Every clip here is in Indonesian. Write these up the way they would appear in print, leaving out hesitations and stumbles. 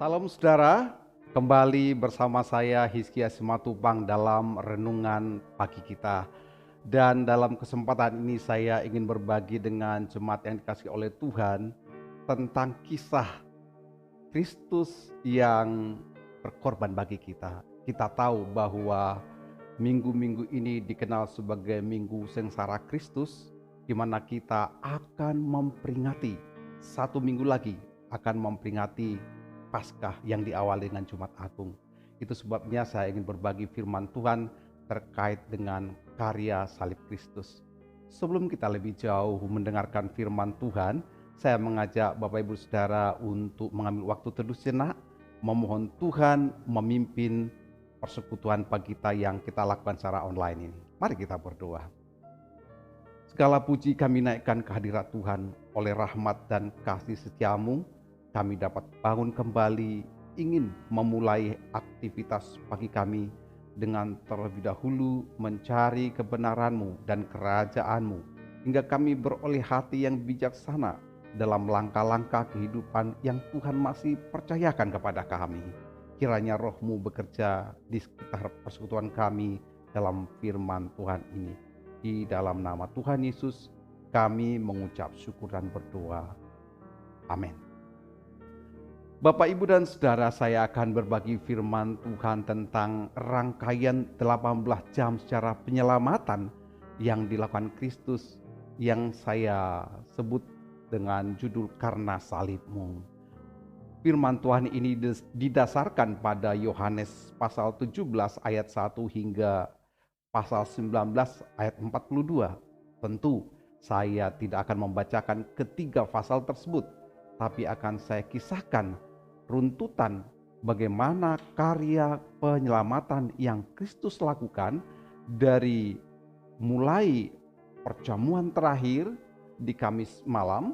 Salam saudara, kembali bersama saya Hizkia Simatupang dalam renungan pagi kita. Dan dalam kesempatan ini saya ingin berbagi dengan jemaat yang dikasihi oleh Tuhan tentang kisah Kristus yang berkorban bagi kita. Kita tahu bahwa minggu-minggu ini dikenal sebagai Minggu Sengsara Kristus, di mana kita akan memperingati satu minggu lagi, akan memperingati Paskah yang diawali dengan Jumat Agung. Itu sebabnya saya ingin berbagi firman Tuhan terkait dengan karya salib Kristus. Sebelum kita lebih jauh mendengarkan firman Tuhan, saya mengajak Bapak Ibu Saudara untuk mengambil waktu teduh sejenak, memohon Tuhan memimpin persekutuan pagi kita yang kita lakukan secara online ini. Mari kita berdoa. Segala puji kami naikkan kehadirat Tuhan, oleh rahmat dan kasih setiamu, kami dapat bangun kembali, ingin memulai aktivitas pagi kami dengan terlebih dahulu mencari kebenaran-Mu dan kerajaan-Mu, hingga kami beroleh hati yang bijaksana dalam langkah-langkah kehidupan yang Tuhan masih percayakan kepada kami. Kiranya Roh-Mu bekerja di sekitar persekutuan kami dalam firman Tuhan ini. Di dalam nama Tuhan Yesus kami mengucap syukur dan berdoa. Amin. Bapak, Ibu, dan Saudara, saya akan berbagi firman Tuhan tentang rangkaian 18 jam secara penyelamatan yang dilakukan Kristus, yang saya sebut dengan judul Karena Salib-Mu. Firman Tuhan ini didasarkan pada Yohanes pasal 17 ayat 1 hingga pasal 19 ayat 42. Tentu saya tidak akan membacakan ketiga pasal tersebut, tapi akan saya kisahkan runtutan bagaimana karya penyelamatan yang Kristus lakukan dari mulai perjamuan terakhir di Kamis malam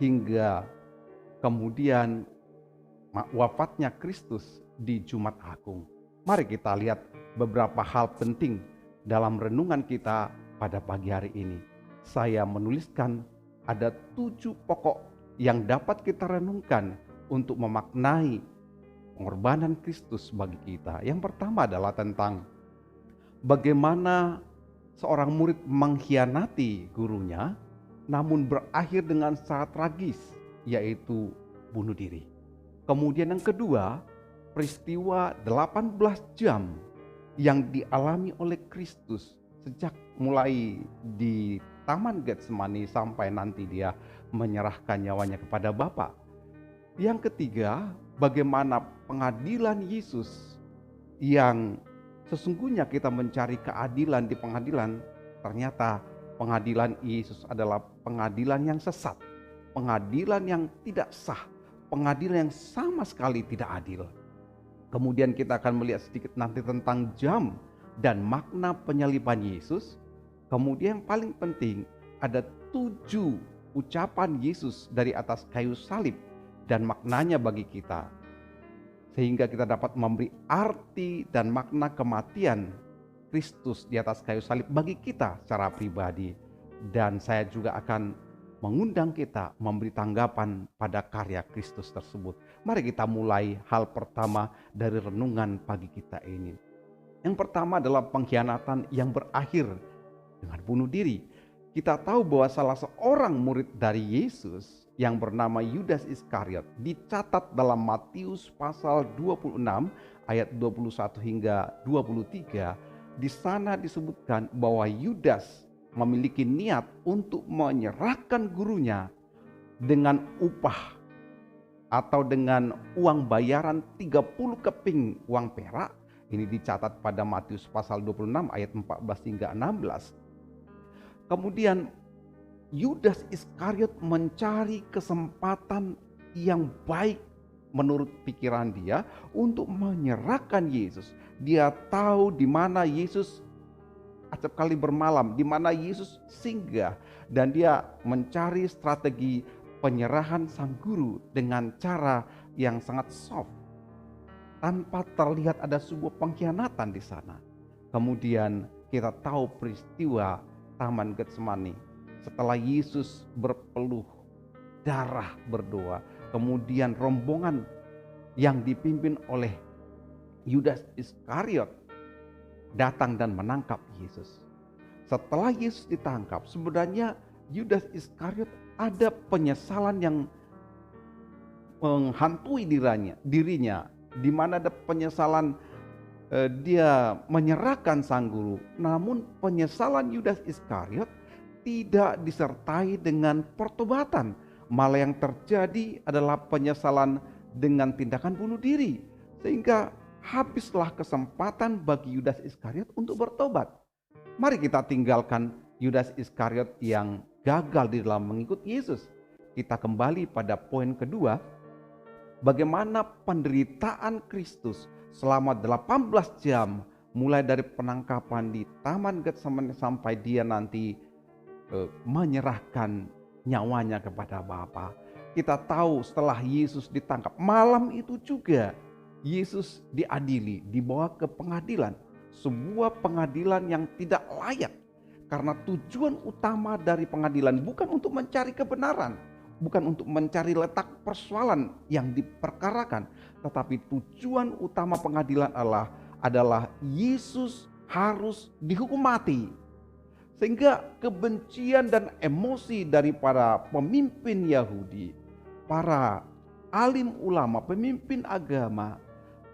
hingga kemudian wafatnya Kristus di Jumat Agung. Mari kita lihat beberapa hal penting dalam renungan kita pada pagi hari ini. Saya menuliskan ada 7 pokok yang dapat kita renungkan untuk memaknai pengorbanan Kristus bagi kita. Yang pertama adalah tentang bagaimana seorang murid mengkhianati gurunya, namun berakhir dengan sangat tragis, yaitu bunuh diri. Kemudian yang kedua, peristiwa 18 jam yang dialami oleh Kristus sejak mulai di Taman Getsemani sampai nanti dia menyerahkan nyawanya kepada Bapa. Yang ketiga, bagaimana pengadilan Yesus yang sesungguhnya kita mencari keadilan di pengadilan, ternyata pengadilan Yesus adalah pengadilan yang sesat, pengadilan yang tidak sah, pengadilan yang sama sekali tidak adil. Kemudian kita akan melihat sedikit nanti tentang jam dan makna penyaliban Yesus. Kemudian yang paling penting ada 7 ucapan Yesus dari atas kayu salib dan maknanya bagi kita, sehingga kita dapat memberi arti dan makna kematian Kristus di atas kayu salib bagi kita secara pribadi. Dan saya juga akan mengundang kita memberi tanggapan pada karya Kristus tersebut. Mari kita mulai hal pertama dari renungan pagi kita ini. Yang pertama adalah pengkhianatan yang berakhir dengan bunuh diri. Kita tahu bahwa salah seorang murid dari Yesus yang bernama Yudas Iskariot dicatat dalam Matius pasal 26 ayat 21 hingga 23. Di sana disebutkan bahwa Yudas memiliki niat untuk menyerahkan gurunya dengan upah atau dengan uang bayaran 30 keping uang perak. Ini dicatat pada Matius pasal 26 ayat 14 hingga 16. Kemudian Yudas Iskariot mencari kesempatan yang baik menurut pikiran dia untuk menyerahkan Yesus. Dia tahu di mana Yesus acap kali bermalam, di mana Yesus singgah, dan dia mencari strategi penyerahan sang guru dengan cara yang sangat soft, tanpa terlihat ada sebuah pengkhianatan di sana. Kemudian kita tahu peristiwa Taman Getsemani. Setelah Yesus berpeluh darah berdoa, kemudian rombongan yang dipimpin oleh Yudas Iskariot datang dan menangkap Yesus. Setelah Yesus ditangkap, sebenarnya Yudas Iskariot ada penyesalan yang menghantui dirinya, di mana ada penyesalan dia menyerahkan sang guru. Namun penyesalan Yudas Iskariot tidak disertai dengan pertobatan. Malah yang terjadi adalah penyesalan dengan tindakan bunuh diri. Sehingga habislah kesempatan bagi Yudas Iskariot untuk bertobat. Mari kita tinggalkan Yudas Iskariot yang gagal di dalam mengikut Yesus. Kita kembali pada poin kedua, bagaimana penderitaan Kristus selama 18 jam mulai dari penangkapan di Taman Getsemani sampai dia nanti menyerahkan nyawanya kepada Bapa. Kita tahu setelah Yesus ditangkap, malam itu juga Yesus diadili, dibawa ke pengadilan. Sebuah pengadilan yang tidak layak. Karena tujuan utama dari pengadilan bukan untuk mencari kebenaran, bukan untuk mencari letak persoalan yang diperkarakan, tetapi tujuan utama pengadilan adalah Yesus harus dihukum mati. Sehingga kebencian dan emosi dari para pemimpin Yahudi, para alim ulama, pemimpin agama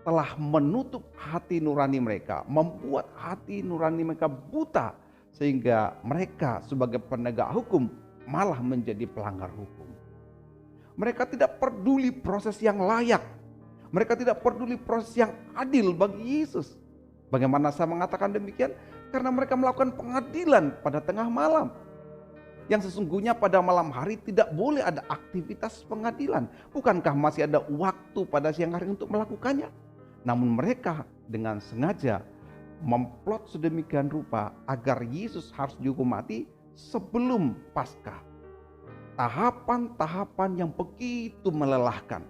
telah menutup hati nurani mereka, membuat hati nurani mereka buta, sehingga mereka sebagai penegak hukum malah menjadi pelanggar hukum. Mereka tidak peduli proses yang layak. Mereka tidak peduli proses yang adil bagi Yesus. Bagaimana saya mengatakan demikian? Karena mereka melakukan pengadilan pada tengah malam. Yang sesungguhnya pada malam hari tidak boleh ada aktivitas pengadilan. Bukankah masih ada waktu pada siang hari untuk melakukannya? Namun mereka dengan sengaja memplot sedemikian rupa agar Yesus harus dihukum mati sebelum Paskah. Tahapan-tahapan yang begitu melelahkan,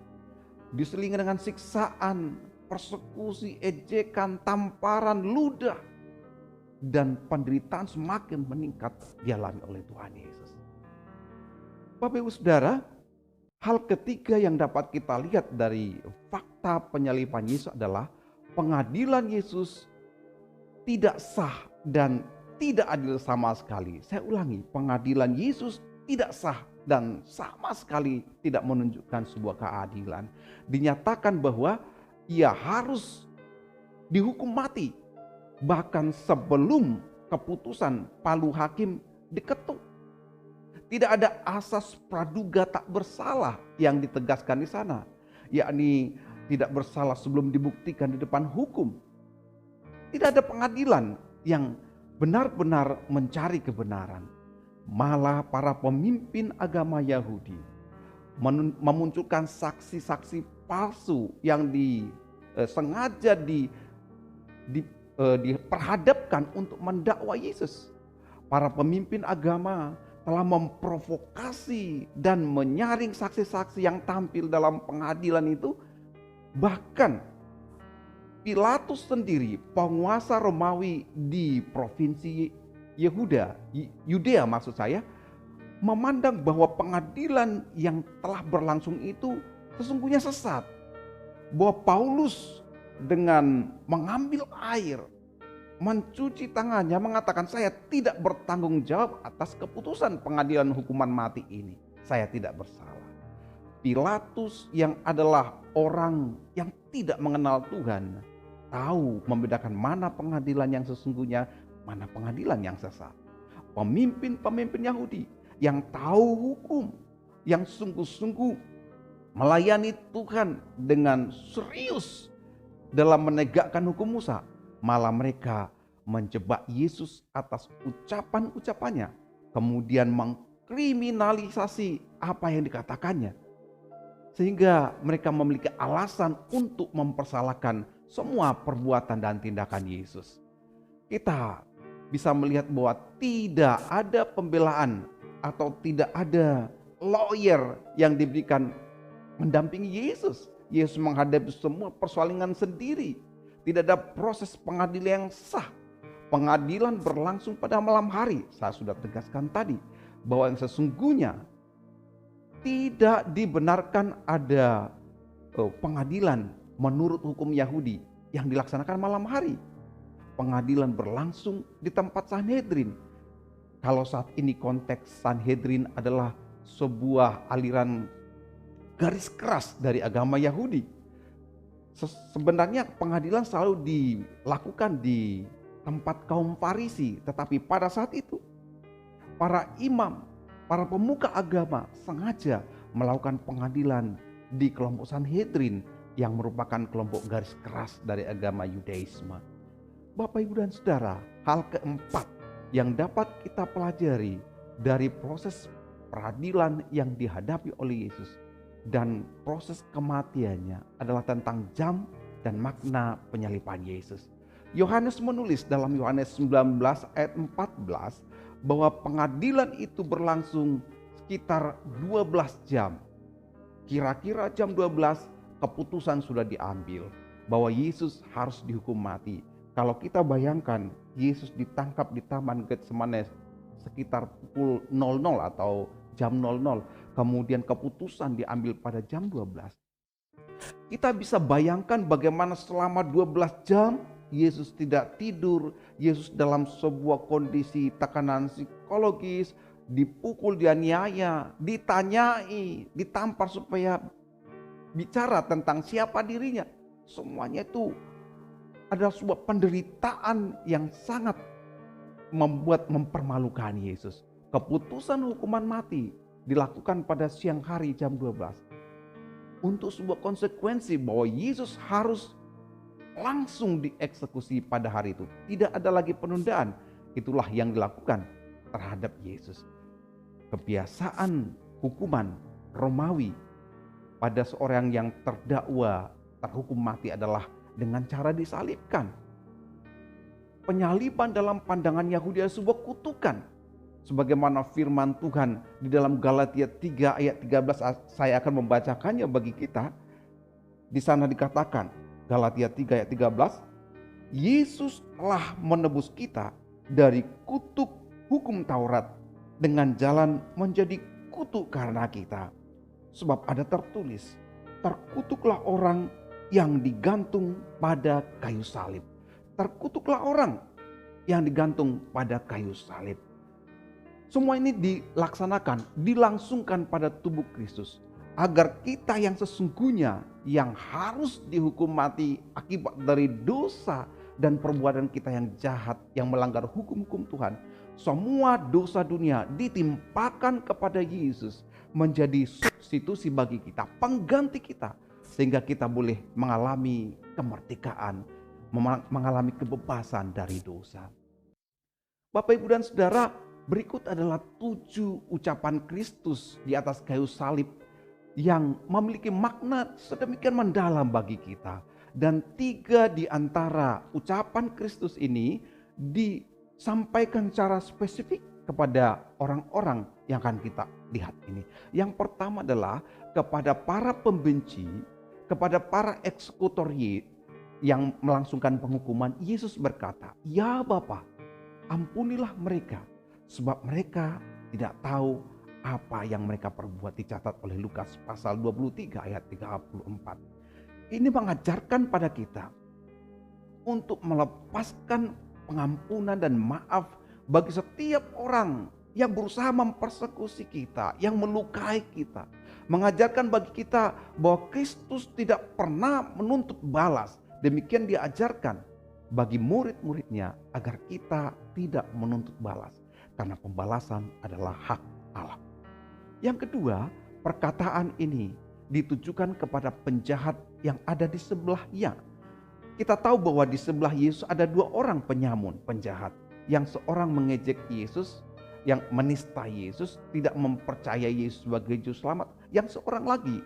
diselingi dengan siksaan, persekusi, ejekan, tamparan, ludah, dan penderitaan semakin meningkat dialami oleh Tuhan Yesus. Bapak Ibu Saudara, hal ketiga yang dapat kita lihat dari fakta penyaliban Yesus adalah pengadilan Yesus tidak sah dan tidak adil sama sekali. Saya ulangi, pengadilan Yesus tidak sah dan sama sekali tidak menunjukkan sebuah keadilan. Dinyatakan bahwa ia harus dihukum mati bahkan sebelum keputusan palu hakim diketuk. Tidak ada asas praduga tak bersalah yang ditegaskan di sana, yakni tidak bersalah sebelum dibuktikan di depan hukum. Tidak ada pengadilan yang benar-benar mencari kebenaran. Malah para pemimpin agama Yahudi memunculkan saksi-saksi palsu yang sengaja diperhadapkan untuk mendakwa Yesus. Para pemimpin agama telah memprovokasi dan menyaring saksi-saksi yang tampil dalam pengadilan itu. Bahkan Pilatus sendiri, penguasa Romawi di provinsi Yudea maksud saya, memandang bahwa pengadilan yang telah berlangsung itu sesungguhnya sesat. Bahwa Paulus dengan mengambil air, mencuci tangannya, mengatakan saya tidak bertanggung jawab atas keputusan pengadilan hukuman mati ini. Saya tidak bersalah. Pilatus yang adalah orang yang tidak mengenal Tuhan, tahu membedakan mana pengadilan yang sesungguhnya, mana pengadilan yang sesat. Pemimpin-pemimpin Yahudi yang tahu hukum, yang sungguh-sungguh melayani Tuhan dengan serius dalam menegakkan hukum Musa, malah mereka menjebak Yesus atas ucapan-ucapannya, kemudian mengkriminalisasi apa yang dikatakannya, sehingga mereka memiliki alasan untuk mempersalahkan semua perbuatan dan tindakan Yesus. Kita bisa melihat bahwa tidak ada pembelaan atau tidak ada lawyer yang diberikan mendampingi Yesus. Yesus menghadapi semua persoalan sendiri. Tidak ada proses pengadilan yang sah. Pengadilan berlangsung pada malam hari. Saya sudah tegaskan tadi bahwa yang sesungguhnya tidak dibenarkan ada pengadilan menurut hukum Yahudi yang dilaksanakan malam hari. Pengadilan berlangsung di tempat Sanhedrin. Kalau saat ini konteks Sanhedrin adalah sebuah aliran garis keras dari agama Yahudi. Sebenarnya pengadilan selalu dilakukan di tempat kaum Farisi, tetapi pada saat itu para imam, para pemuka agama sengaja melakukan pengadilan di kelompok Sanhedrin yang merupakan kelompok garis keras dari agama Yudaisme. Bapak, Ibu, dan Saudara, hal keempat yang dapat kita pelajari dari proses peradilan yang dihadapi oleh Yesus dan proses kematiannya adalah tentang jam dan makna penyaliban Yesus. Yohanes menulis dalam Yohanes 19 ayat 14 bahwa pengadilan itu berlangsung sekitar 12 jam. Kira-kira jam 12 keputusan sudah diambil bahwa Yesus harus dihukum mati. Kalau kita bayangkan Yesus ditangkap di Taman Getsemane sekitar pukul 00 atau jam 00, kemudian keputusan diambil pada jam 12. Kita bisa bayangkan bagaimana selama 12 jam Yesus tidak tidur, Yesus dalam sebuah kondisi tekanan psikologis, dipukul, dianiaya, ditanyai, ditampar supaya bicara tentang siapa dirinya. Semuanya itu adalah sebuah penderitaan yang sangat mempermalukan Yesus. Keputusan hukuman mati dilakukan pada siang hari jam 12. Untuk sebuah konsekuensi bahwa Yesus harus langsung dieksekusi pada hari itu. Tidak ada lagi penundaan. Itulah yang dilakukan terhadap Yesus. Kebiasaan hukuman Romawi pada seorang yang terdakwa terhukum mati adalah dengan cara disalibkan. Penyaliban dalam pandangan Yahudi adalah sebuah kutukan. Sebagaimana firman Tuhan di dalam Galatia 3 ayat 13, saya akan membacakannya bagi kita. Di sana dikatakan, Galatia 3 ayat 13, Yesus telah menebus kita dari kutuk hukum Taurat dengan jalan menjadi kutuk karena kita. Sebab ada tertulis, terkutuklah orang yang digantung pada kayu salib. Terkutuklah orang yang digantung pada kayu salib. Semua ini dilaksanakan, dilangsungkan pada tubuh Kristus. Agar kita yang sesungguhnya yang harus dihukum mati akibat dari dosa dan perbuatan kita yang jahat, yang melanggar hukum-hukum Tuhan. Semua dosa dunia ditimpakan kepada Yesus menjadi substitusi bagi kita, pengganti kita. Sehingga kita boleh mengalami kemerdekaan, mengalami kebebasan dari dosa. Bapak, Ibu, dan Saudara, berikut adalah 7 ucapan Kristus di atas kayu salib yang memiliki makna sedemikian mendalam bagi kita. Dan 3 di antara ucapan Kristus ini disampaikan secara spesifik kepada orang-orang yang akan kita lihat ini. Yang pertama adalah kepada para pembenci, kepada para eksekutor yang melangsungkan penghukuman. Yesus berkata, "Ya Bapa, ampunilah mereka, sebab mereka tidak tahu apa yang mereka perbuat." Dicatat oleh Lukas pasal 23 ayat 34. Ini mengajarkan pada kita untuk melepaskan pengampunan dan maaf bagi setiap orang yang berusaha mempersekusi kita, yang melukai kita. Mengajarkan bagi kita bahwa Kristus tidak pernah menuntut balas. Demikian diajarkan bagi murid-muridnya agar kita tidak menuntut balas. Karena pembalasan adalah hak Allah. Yang kedua, perkataan ini ditujukan kepada penjahat yang ada di sebelahnya. Kita tahu bahwa di sebelah Yesus ada 2 orang penyamun, penjahat. Yang seorang mengejek Yesus, yang menista Yesus, tidak mempercayai Yesus sebagai juru selamat. Yang seorang lagi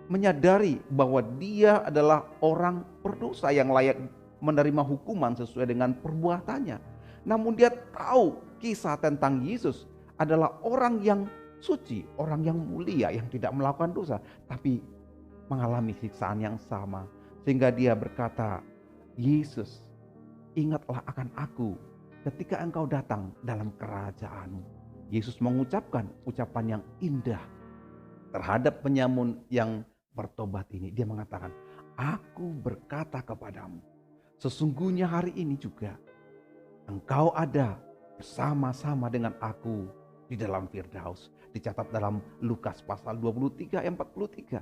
menyadari bahwa dia adalah orang berdosa yang layak menerima hukuman sesuai dengan perbuatannya. Namun dia tahu kisah tentang Yesus adalah orang yang suci, orang yang mulia, yang tidak melakukan dosa, tapi mengalami siksaan yang sama. Sehingga dia berkata, "Yesus, ingatlah akan aku ketika engkau datang dalam kerajaan-Mu." Yesus mengucapkan ucapan yang indah terhadap penyamun yang bertobat ini, dia mengatakan, aku berkata kepadamu, sesungguhnya hari ini juga engkau ada bersama-sama dengan aku di dalam Firdaus. Dicatat dalam Lukas pasal 23 ayat 43.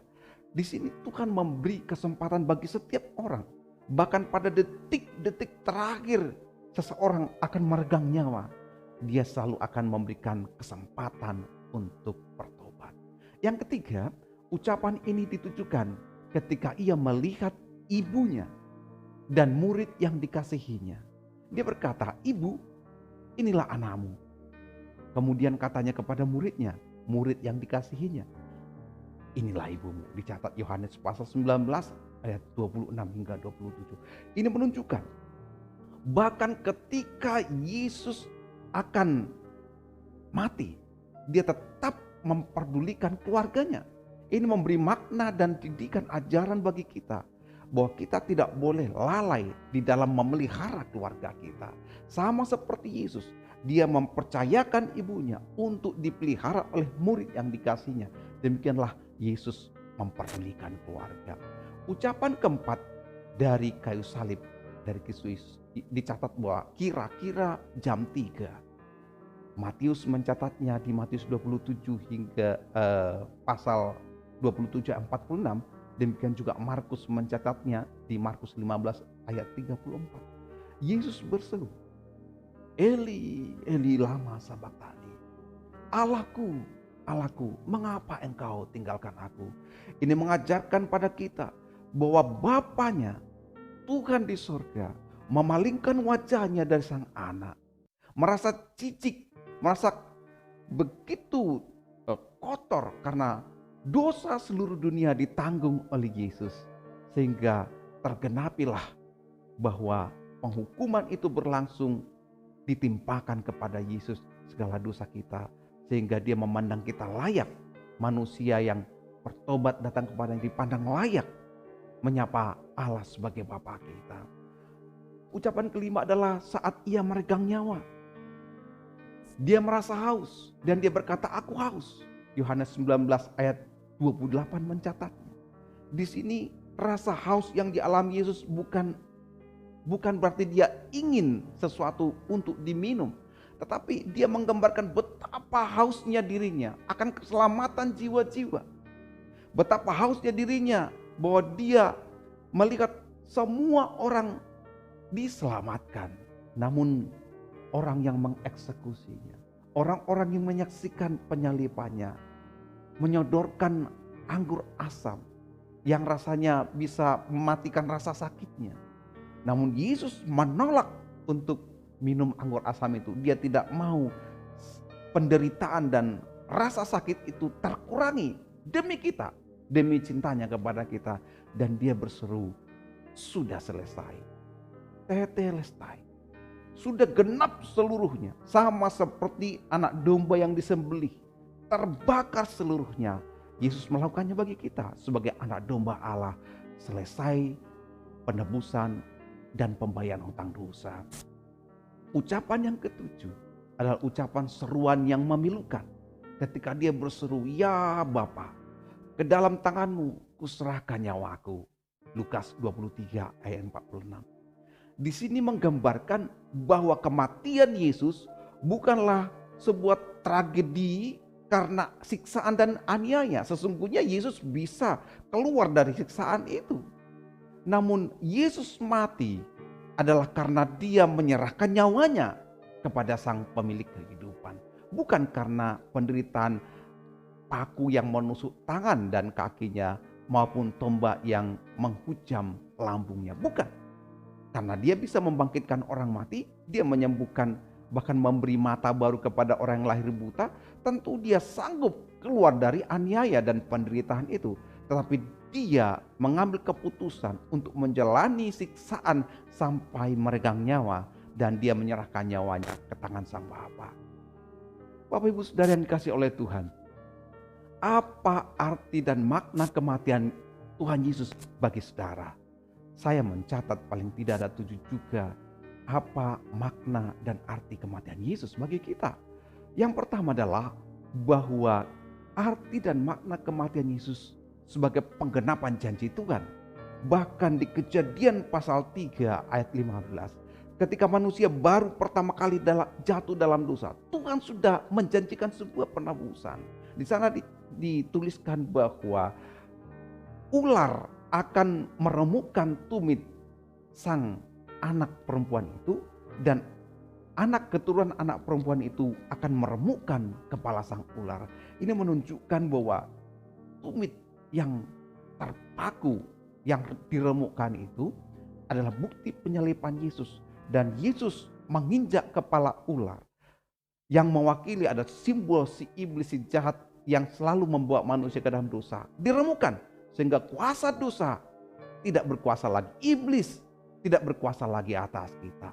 Di sini Tuhan memberi kesempatan bagi setiap orang. Bahkan pada detik-detik terakhir seseorang akan meregang nyawa, dia selalu akan memberikan kesempatan untuk bertobat. Yang ketiga, ucapan ini ditujukan ketika ia melihat ibunya dan murid yang dikasihinya. Dia berkata, "Ibu, inilah anakmu." Kemudian katanya kepada muridnya, murid yang dikasihinya, "Inilah ibumu." Dicatat Yohanes pasal 19 ayat 26 hingga 27. Ini menunjukkan bahkan ketika Yesus akan mati, dia tetap memperdulikan keluarganya. Ini memberi makna dan didikan ajaran bagi kita bahwa kita tidak boleh lalai di dalam memelihara keluarga kita. Sama seperti Yesus, dia mempercayakan ibunya untuk dipelihara oleh murid yang dikasihnya. Demikianlah Yesus memperdulikan keluarga. Ucapan keempat dari kayu salib dari Kristus dicatat bahwa kira-kira jam 3. Matius mencatatnya di Matius 27 hingga pasal 27 ayat 46. Demikian juga Markus mencatatnya di Markus 15 ayat 34. Yesus berseru, "Eli, Eli lama sabachthani." Allahku, Allahku, mengapa engkau tinggalkan aku? Ini mengajarkan pada kita bahwa Bapanya, Tuhan di surga, memalingkan wajahnya dari sang anak. Merasa cicik, merasa begitu kotor karena dosa seluruh dunia ditanggung oleh Yesus. Sehingga tergenapilah bahwa penghukuman itu berlangsung ditimpakan kepada Yesus segala dosa kita. Sehingga dia memandang kita layak, manusia yang bertobat datang kepada yang dipandang layak menyapa Allah sebagai Bapa kita. Ucapan kelima adalah saat ia meregang nyawa. Dia merasa haus dan dia berkata, "Aku haus." Yohanes 19 ayat 28 mencatatnya. Di sini rasa haus yang dialami Yesus bukan berarti dia ingin sesuatu untuk diminum, tetapi dia menggambarkan betapa hausnya dirinya akan keselamatan jiwa-jiwa. Betapa hausnya dirinya bahwa dia melihat semua orang diselamatkan, namun orang yang mengeksekusinya, orang-orang yang menyaksikan penyalipannya, menyodorkan anggur asam yang rasanya bisa mematikan rasa sakitnya. Namun Yesus menolak untuk minum anggur asam itu. Dia tidak mau penderitaan dan rasa sakit itu terkurangi demi kita, demi cintanya kepada kita. Dan dia berseru, "Sudah selesai. Tetelestai." Sudah genap seluruhnya. Sama seperti anak domba yang disembelih, terbakar seluruhnya. Yesus melakukannya bagi kita sebagai anak domba Allah. Selesai penebusan dan pembayaran hutang dosa. Ucapan yang ketujuh adalah ucapan seruan yang memilukan. Ketika dia berseru, "Ya Bapa, ke dalam tanganmu kuserahkan nyawaku." Lukas 23 ayat 46. Di sini menggambarkan bahwa kematian Yesus bukanlah sebuah tragedi karena siksaan dan aniaya. Sesungguhnya Yesus bisa keluar dari siksaan itu. Namun Yesus mati adalah karena dia menyerahkan nyawanya kepada sang pemilik kehidupan. Bukan karena penderitaan paku yang menusuk tangan dan kakinya maupun tombak yang menghujam lambungnya. Bukan. Karena dia bisa membangkitkan orang mati, dia menyembuhkan, bahkan memberi mata baru kepada orang yang lahir buta. Tentu dia sanggup keluar dari aniaya dan penderitaan itu. Tetapi dia mengambil keputusan untuk menjalani siksaan sampai meregang nyawa. Dan dia menyerahkan nyawanya ke tangan sang Bapa. Bapak Ibu Saudara yang dikasih oleh Tuhan, apa arti dan makna kematian Tuhan Yesus bagi saudara? Saya mencatat paling tidak ada 7 juga apa makna dan arti kematian Yesus bagi kita. Yang pertama adalah bahwa arti dan makna kematian Yesus sebagai penggenapan janji Tuhan. Bahkan di Kejadian pasal 3 ayat 15, ketika manusia baru pertama kali jatuh dalam dosa, Tuhan sudah menjanjikan sebuah penebusan. Di sana dituliskan bahwa ular akan meremukkan tumit sang anak perempuan itu, dan anak keturunan anak perempuan itu akan meremukkan kepala sang ular. Ini menunjukkan bahwa tumit yang terpaku, yang diremukkan itu adalah bukti penyalipan Yesus. Dan Yesus menginjak kepala ular yang mewakili ada simbol si iblis, si jahat yang selalu membawa manusia ke dalam dosa. Diremukkan sehingga kuasa dosa tidak berkuasa lagi. Iblis tidak berkuasa lagi atas kita.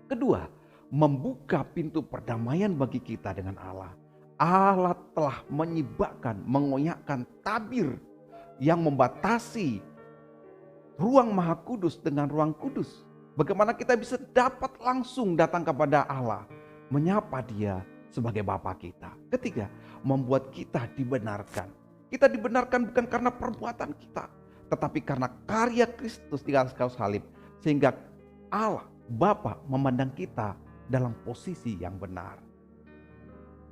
Kedua, membuka pintu perdamaian bagi kita dengan Allah. Allah telah menyibakkan, mengoyakkan tabir yang membatasi ruang Maha Kudus dengan ruang kudus. Bagaimana kita bisa dapat langsung datang kepada Allah, menyapa Dia sebagai Bapa kita. Ketiga, membuat kita dibenarkan. Kita dibenarkan bukan karena perbuatan kita, tetapi karena karya Kristus di atas kayu salib, sehingga Allah Bapa memandang kita dalam posisi yang benar.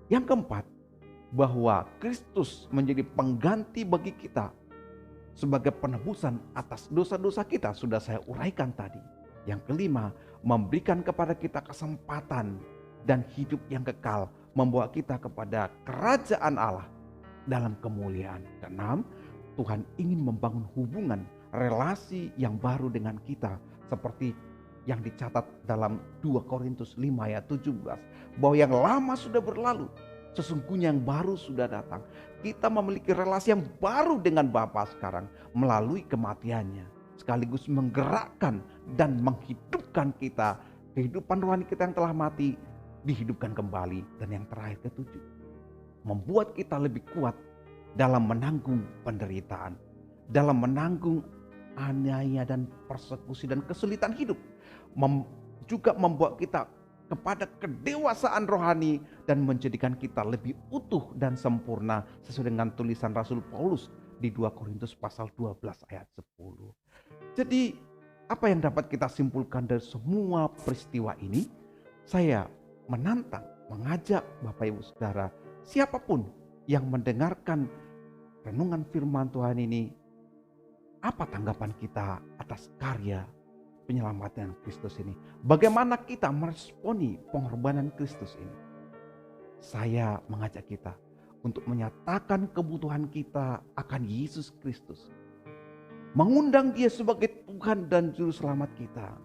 Yang keempat, bahwa Kristus menjadi pengganti bagi kita sebagai penebusan atas dosa-dosa kita, sudah saya uraikan tadi. Yang kelima, memberikan kepada kita kesempatan dan hidup yang kekal, membawa kita kepada kerajaan Allah dalam kemuliaan. Keenam, Tuhan ingin membangun hubungan, relasi yang baru dengan kita, seperti yang dicatat dalam 2 Korintus 5 ayat 17, bahwa yang lama sudah berlalu, sesungguhnya yang baru sudah datang. Kita memiliki relasi yang baru dengan Bapa sekarang melalui kematiannya, sekaligus menggerakkan dan menghidupkan kita. Kehidupan rohani kita yang telah mati dihidupkan kembali. Dan yang terakhir, ketujuh, membuat kita lebih kuat dalam menanggung penderitaan, dalam menanggung aniaya dan persekusi dan kesulitan hidup. Juga membawa kita kepada kedewasaan rohani dan menjadikan kita lebih utuh dan sempurna sesuai dengan tulisan Rasul Paulus di 2 Korintus pasal 12 ayat 10. Jadi apa yang dapat kita simpulkan dari semua peristiwa ini? Saya menantang, mengajak Bapak Ibu Saudara, siapapun yang mendengarkan renungan firman Tuhan ini, apa tanggapan kita atas karya penyelamatan Kristus ini? Bagaimana kita meresponi pengorbanan Kristus ini? Saya mengajak kita untuk menyatakan kebutuhan kita akan Yesus Kristus, mengundang Dia sebagai Tuhan dan Juru Selamat kita.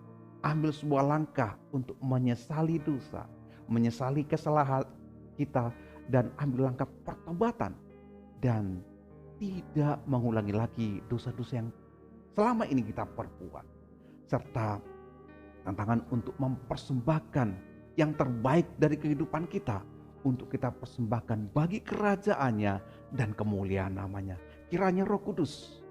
Ambil sebuah langkah untuk menyesali dosa, menyesali kesalahan kita, dan ambil langkah pertobatan, dan tidak mengulangi lagi dosa-dosa yang selama ini kita perbuat, serta tantangan untuk mempersembahkan yang terbaik dari kehidupan kita untuk kita persembahkan bagi kerajaannya dan kemuliaan namanya. Kiranya Roh Kudus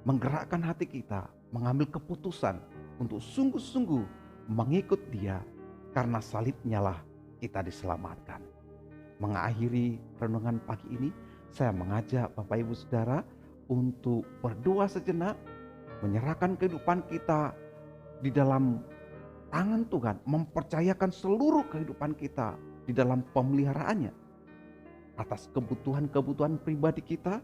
menggerakkan hati kita, mengambil keputusan untuk sungguh-sungguh mengikut Dia, karena salibnya lah kita diselamatkan. Mengakhiri renungan pagi ini, saya mengajak Bapak Ibu Saudara untuk berdoa sejenak, menyerahkan kehidupan kita di dalam tangan Tuhan, mempercayakan seluruh kehidupan kita di dalam pemeliharaannya atas kebutuhan-kebutuhan pribadi kita.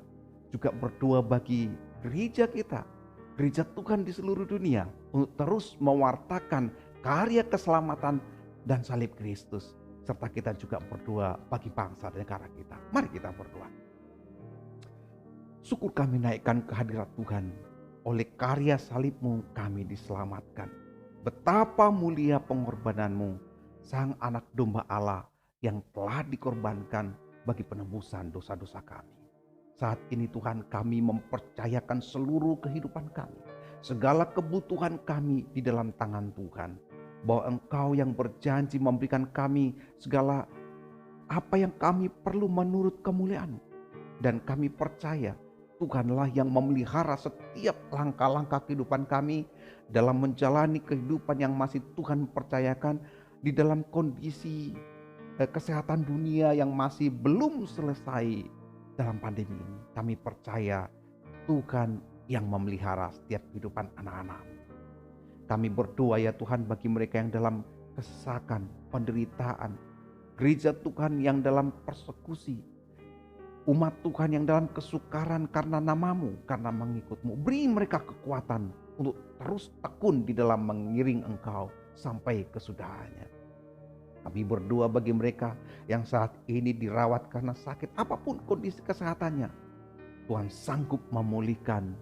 Juga berdoa bagi gereja kita, gereja Tuhan di seluruh dunia, untuk terus mewartakan karya keselamatan dan salib Kristus. Serta kita juga berdoa bagi bangsa dan negara kita. Mari kita berdoa. Syukur kami naikkan kehadirat Tuhan, oleh karya salib-Mu kami diselamatkan. Betapa mulia pengorbanan-Mu, Sang Anak Domba Allah yang telah dikorbankan bagi penebusan dosa-dosa kami. Saat ini Tuhan, kami mempercayakan seluruh kehidupan kami, segala kebutuhan kami di dalam tangan Tuhan, bahwa Engkau yang berjanji memberikan kami segala apa yang kami perlu menurut kemuliaan-Mu. Dan kami percaya Tuhanlah yang memelihara setiap langkah-langkah kehidupan kami dalam menjalani kehidupan yang masih Tuhan percayakan di dalam kondisi kesehatan dunia yang masih belum selesai dalam pandemi ini. Kami percaya Tuhan yang memelihara setiap kehidupan anak-anak. Kami berdoa ya Tuhan bagi mereka yang dalam kesesakan, penderitaan, gereja Tuhan yang dalam persekusi, umat Tuhan yang dalam kesukaran karena namamu, karena mengikutmu. Beri mereka kekuatan untuk terus tekun di dalam mengiring Engkau sampai kesudahannya. Kami berdoa bagi mereka yang saat ini dirawat karena sakit, apapun kondisi kesehatannya. Tuhan sanggup memulihkan,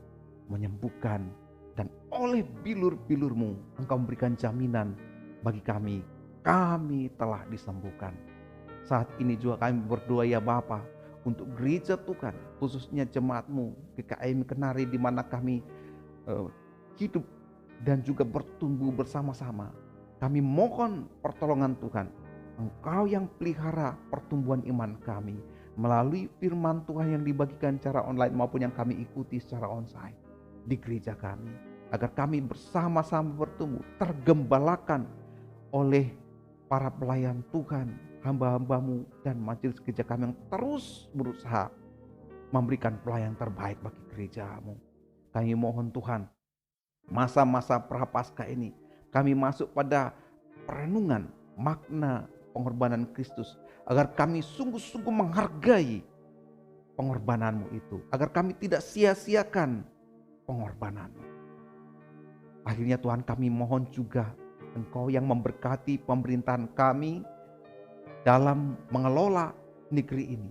menyembuhkan, dan oleh bilur-bilur-Mu Engkau memberikan jaminan bagi kami telah disembuhkan. Saat ini juga kami berdoa ya Bapa, untuk gereja Tuhan, khususnya jemaat-Mu GKM Kenari, di mana kami hidup dan juga bertumbuh bersama-sama. Kami mohon pertolongan Tuhan. Engkau yang pelihara pertumbuhan iman kami melalui firman Tuhan yang dibagikan secara online maupun yang kami ikuti secara onsite di gereja kami, agar kami bersama-sama bertumbuh, tergembalakan oleh para pelayan Tuhan, hamba-hamba-Mu dan majelis gereja kami yang terus berusaha memberikan pelayan terbaik bagi gereja-Mu. Kami mohon Tuhan, masa-masa prapaskah ini kami masuk pada perenungan makna pengorbanan Kristus, agar kami sungguh-sungguh menghargai pengorbanan-Mu itu, agar kami tidak sia-siakan pengorbanan-Mu. Akhirnya Tuhan, kami mohon juga Engkau yang memberkati pemerintahan kami dalam mengelola negeri ini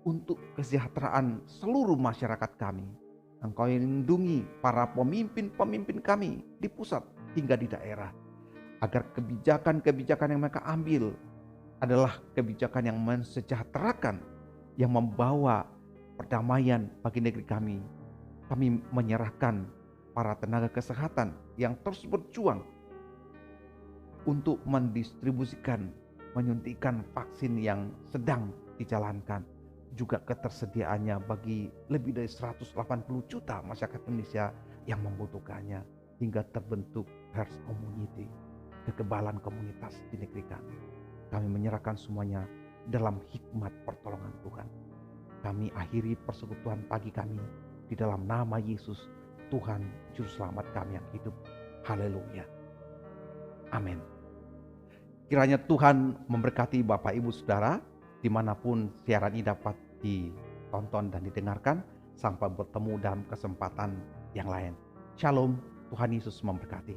untuk kesejahteraan seluruh masyarakat kami. Engkau yang lindungi para pemimpin-pemimpin kami di pusat hingga di daerah, agar kebijakan-kebijakan yang mereka ambil adalah kebijakan yang mensejahterakan, yang membawa perdamaian bagi negeri kami. Kami menyerahkan para tenaga kesehatan yang terus berjuang untuk mendistribusikan, menyuntikkan vaksin yang sedang dijalankan, juga ketersediaannya bagi lebih dari 180 juta masyarakat Indonesia yang membutuhkannya, hingga terbentuk herd community, kekebalan komunitas di negeri kami. Kami menyerahkan semuanya dalam hikmat pertolongan Tuhan. Kami akhiri persekutuan pagi kami di dalam nama Yesus, Tuhan Juru Selamat kami yang hidup. Haleluya. Amin. Kiranya Tuhan memberkati Bapak Ibu Saudara dimanapun siaran ini dapat ditonton dan didengarkan. Sampai bertemu dalam kesempatan yang lain. Shalom, Tuhan Yesus memberkati.